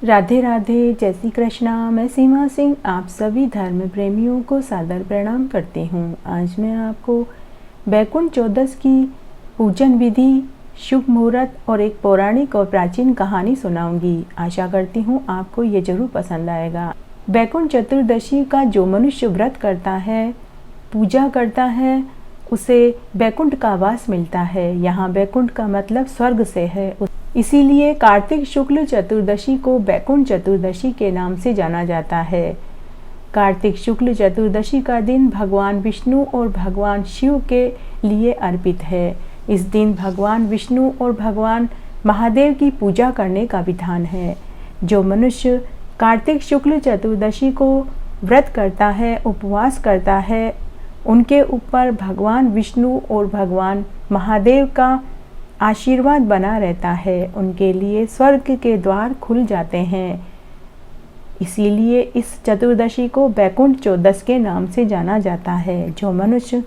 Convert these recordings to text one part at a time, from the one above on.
राधे राधे, जय श्री कृष्णा। मैं सीमा सिंह आप सभी धर्म प्रेमियों को सादर प्रणाम करती हूँ। आज मैं आपको बैकुंठ चौदस की पूजन विधि, शुभ मुहूर्त और एक पौराणिक और प्राचीन कहानी सुनाऊंगी। आशा करती हूँ आपको ये जरूर पसंद आएगा। बैकुंठ चतुर्दशी का जो मनुष्य व्रत करता है, पूजा करता है, उसे बैकुंठ का वास मिलता है। यहाँ बैकुंठ का मतलब स्वर्ग से है, इसीलिए कार्तिक शुक्ल चतुर्दशी को बैकुंठ चतुर्दशी के नाम से जाना जाता है। कार्तिक शुक्ल चतुर्दशी का दिन भगवान विष्णु और भगवान शिव के लिए अर्पित है। इस दिन भगवान विष्णु और भगवान महादेव की पूजा करने का विधान है। जो मनुष्य कार्तिक शुक्ल चतुर्दशी को व्रत करता है, उपवास करता है, उनके ऊपर भगवान विष्णु और भगवान महादेव का आशीर्वाद बना रहता है। उनके लिए स्वर्ग के द्वार खुल जाते हैं। इसीलिए इस चतुर्दशी को बैकुंठ चौदस के नाम से जाना जाता है। जो मनुष्य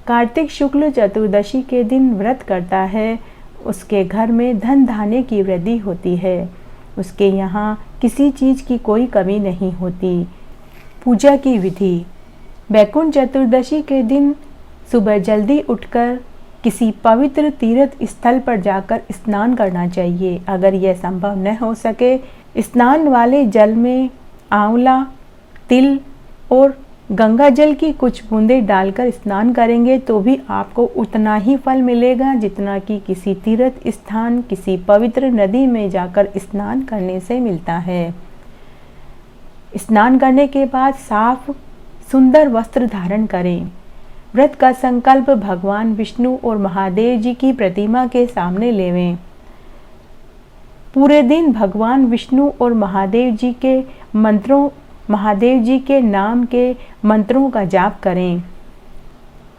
कार्तिक शुक्ल चतुर्दशी के दिन व्रत करता है, उसके घर में धन धान्य की वृद्धि होती है। उसके यहाँ किसी चीज़ की कोई कमी नहीं होती। पूजा की विधि। बैकुंठ चतुर्दशी के दिन सुबह जल्दी उठकर किसी पवित्र तीर्थ स्थल पर जाकर स्नान करना चाहिए। अगर यह संभव न हो सके, स्नान वाले जल में आंवला, तिल और गंगा जल की कुछ बूंदें डालकर स्नान करेंगे तो भी आपको उतना ही फल मिलेगा जितना कि किसी तीर्थ स्थान, किसी पवित्र नदी में जाकर स्नान करने से मिलता है। स्नान करने के बाद साफ सुंदर वस्त्र धारण करें। व्रत का संकल्प भगवान विष्णु और महादेव जी की प्रतिमा के सामने लेवें। पूरे दिन भगवान विष्णु और महादेव जी के मंत्रों, महादेव जी के नाम के मंत्रों का जाप करें।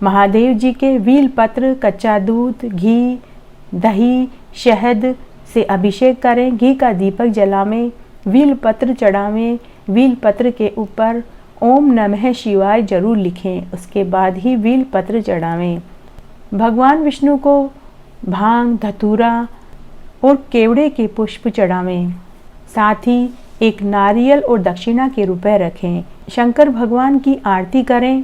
महादेव जी के वील पत्र, कच्चा दूध, घी, दही, शहद से अभिषेक करें। घी का दीपक जलावें, वील पत्र चढ़ावें। वील पत्र के ऊपर ओम नमः शिवाय जरूर लिखें। उसके बाद ही वील पत्र चढ़ावें। भगवान विष्णु को भांग, धतूरा और केवड़े के पुष्प चढ़ावें। साथ ही एक नारियल और दक्षिणा के रुपए रखें। शंकर भगवान की आरती करें।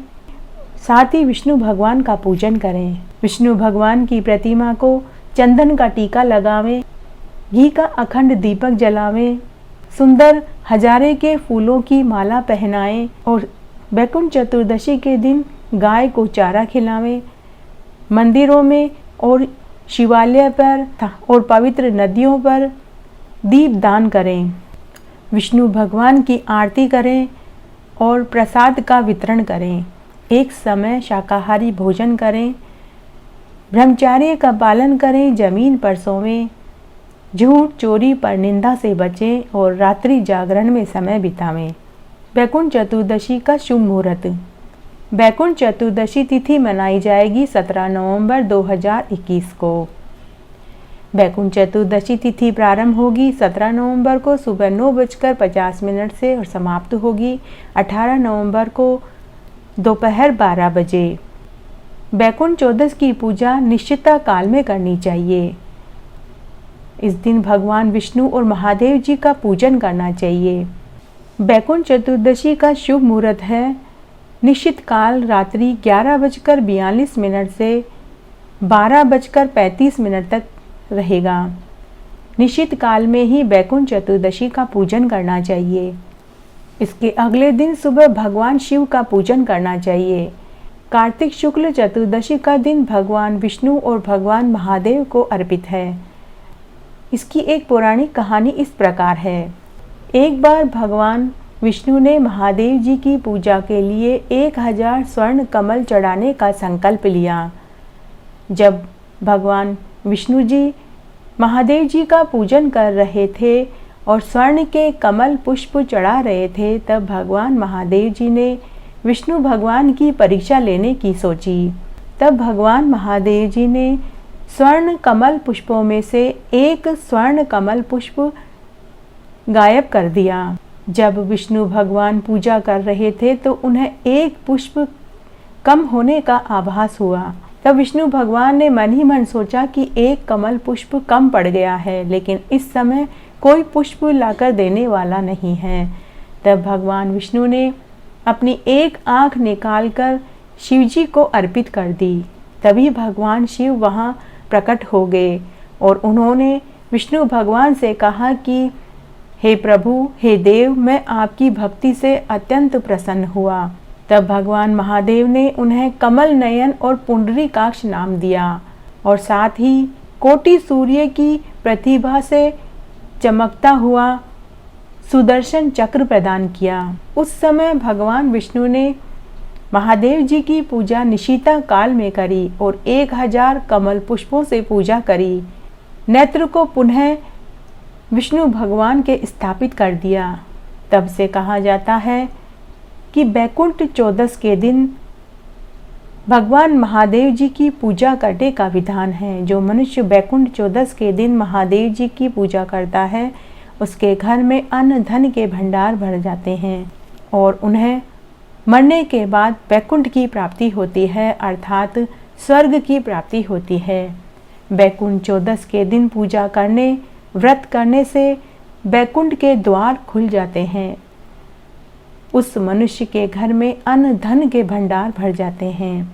साथ ही विष्णु भगवान का पूजन करें। विष्णु भगवान की प्रतिमा को चंदन का टीका लगावें। घी का अखंड दीपक जलावें। सुंदर हजारे के फूलों की माला पहनाएं और बैकुंठ चतुर्दशी के दिन गाय को चारा खिलावें। मंदिरों में और शिवालय पर और पवित्र नदियों पर दीप दान करें। विष्णु भगवान की आरती करें और प्रसाद का वितरण करें। एक समय शाकाहारी भोजन करें। ब्रह्मचर्य का पालन करें। जमीन पर सोवें। झूठ चोरी पर निंदा से बचें और रात्रि जागरण में समय बितावें। बैकुंठ चतुर्दशी का शुभ मुहूर्त। बैकुंठ चतुर्दशी तिथि मनाई जाएगी 17 नवंबर 2021 को। बैकुंठ चतुर्दशी तिथि प्रारंभ होगी 17 नवंबर को सुबह 9:50 से और समाप्त होगी 18 नवंबर को दोपहर 12 बजे। बैकुंठ चौदस की पूजा निश्चित काल में करनी चाहिए। इस दिन भगवान विष्णु और महादेव जी का पूजन करना चाहिए। बैकुंठ चतुर्दशी का शुभ मुहूर्त है निश्चित काल रात्रि 11:42 से 12:35 तक रहेगा। निश्चित काल में ही बैकुंठ चतुर्दशी का पूजन करना चाहिए। इसके अगले दिन सुबह भगवान शिव का पूजन करना चाहिए। कार्तिक शुक्ल चतुर्दशी का दिन भगवान विष्णु और भगवान महादेव को अर्पित है। इसकी एक पौराणिक कहानी इस प्रकार है। एक बार भगवान विष्णु ने महादेव जी की पूजा के लिए 1000 स्वर्ण कमल चढ़ाने का संकल्प लिया। जब भगवान विष्णु जी महादेव जी का पूजन कर रहे थे और स्वर्ण के कमल पुष्प चढ़ा रहे थे, तब भगवान महादेव जी ने विष्णु भगवान की परीक्षा लेने की सोची। तब भगवान महादेव जी ने स्वर्ण कमल पुष्पों में से एक स्वर्ण कमल पुष्प गायब कर दिया। जब विष्णु भगवान पूजा कर रहे थे तो उन्हें एक पुष्प कम होने का आभास हुआ। तब विष्णु भगवान ने मन ही मन सोचा कि एक कमल पुष्प कम पड़ गया है, लेकिन इस समय कोई पुष्प लाकर देने वाला नहीं है। तब भगवान विष्णु ने अपनी एक आँख निकालकर शिवजी को अर्पित कर दी। तभी भगवान शिव वहाँ प्रकट हो गए और उन्होंने विष्णु भगवान से कहा कि हे प्रभु, हे देव, मैं आपकी भक्ति से अत्यंत प्रसन्न हुआ। तब भगवान महादेव ने उन्हें कमल नयन और पुंडरीकाक्ष नाम दिया और साथ ही कोटि सूर्य की प्रतिभा से चमकता हुआ सुदर्शन चक्र प्रदान किया। उस समय भगवान विष्णु ने महादेव जी की पूजा निशीता काल में करी और 1000 कमल पुष्पों से पूजा करी। नेत्र को पुनः विष्णु भगवान के स्थापित कर दिया। तब से कहा जाता है कि बैकुंठ चौदस के दिन भगवान महादेव जी की पूजा करने का विधान है। जो मनुष्य बैकुंठ चौदस के दिन महादेव जी की पूजा करता है, उसके घर में अन्न धन के भंडार भर जाते हैं और उन्हें मरने के बाद बैकुंठ की प्राप्ति होती है, अर्थात स्वर्ग की प्राप्ति होती है। बैकुंठ चौदस के दिन पूजा करने, व्रत करने से बैकुंठ के द्वार खुल जाते हैं। उस मनुष्य के घर में अन्न धन के भंडार भर जाते हैं।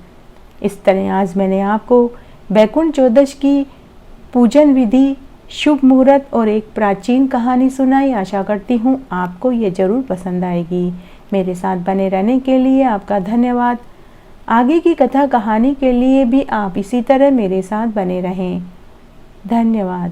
इस तरह आज मैंने आपको बैकुंठ चौदस की पूजन विधि, शुभ मुहूर्त और एक प्राचीन कहानी सुनाई। आशा करती हूँ आपको ये ज़रूर पसंद आएगी। मेरे साथ बने रहने के लिए आपका धन्यवाद। आगे की कथा कहानी के लिए भी आप इसी तरह मेरे साथ बने रहें। धन्यवाद।